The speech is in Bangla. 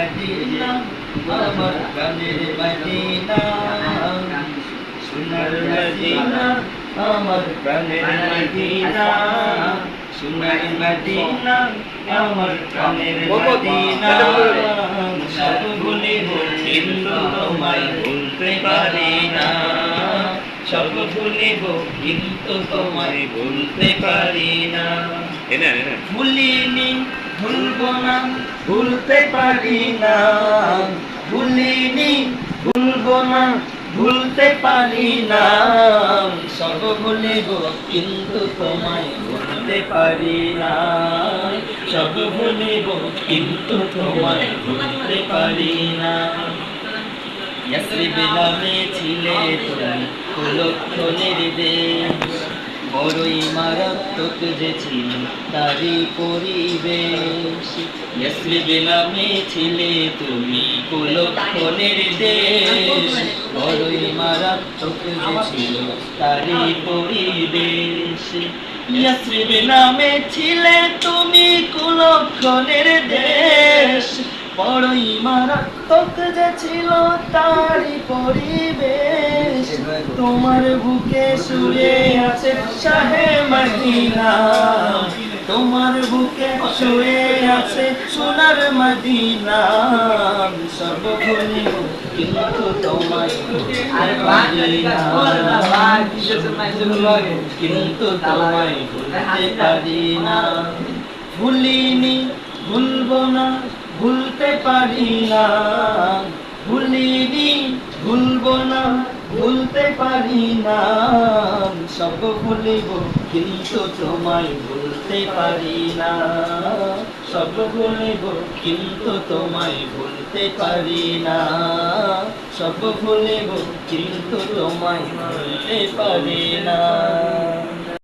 মদিনা আমার প্রাণের মদিনা সোনার মদিনা আমার প্রাণের মদিনা সোনার মদিনা আমার প্রাণের মদিনা সব ভুলিব কিন্তু তোমায় ভুলতে পারি না সব ভুলিব কিন্তু তোমায় ভুলতে পারি না ভুলিনি ভুলবো না ভুলতে পারি না ভুলিনি ভুলবো না ভুলতে পারি না সব ভুলিব কিন্তু তোমায় ভুলতে পারি না সব ভুলিব কিন্তু তোমায় ভুলতে পারি না ইয়াসরিব নামে ছিলে তুমি কুলক্ষণের দেশ বড়ই মারাত্মক যে ছিল তারই পরিবেশ ইয়াসরিব নামে ছিলে তুমি কুলক্ষণের দেশ বড়ই মারাত্মক যে ছিল তারই পরিবেশ ইয়াসরিব নামে ছিলে তুমি কুলক্ষণের দেশ বড়ই মারাত্মক যে ছিল তারই পরিবেশ তোমার বুকে শুয়ে আছে শাহে মদিনা তোমার বুকে শুয়ে আছে সোনার মদিনা সব ভুলিব কিন্তু তোমায় ভুলতে পারি না কিন্তু তোমায় ভুলতে পারি না ভুলিনি ভুলবো না ভুলতে পারি না ভুলিনি ভুলবো না ভুলতে পারি না সব ভুলিব কিন্তু তোমায় ভুলতে পারি না সব ভুলিব কিন্তু তোমায় ভুলতে পারি না সব ভুলিব কিন্তু তোমায় ভুলতে পারি না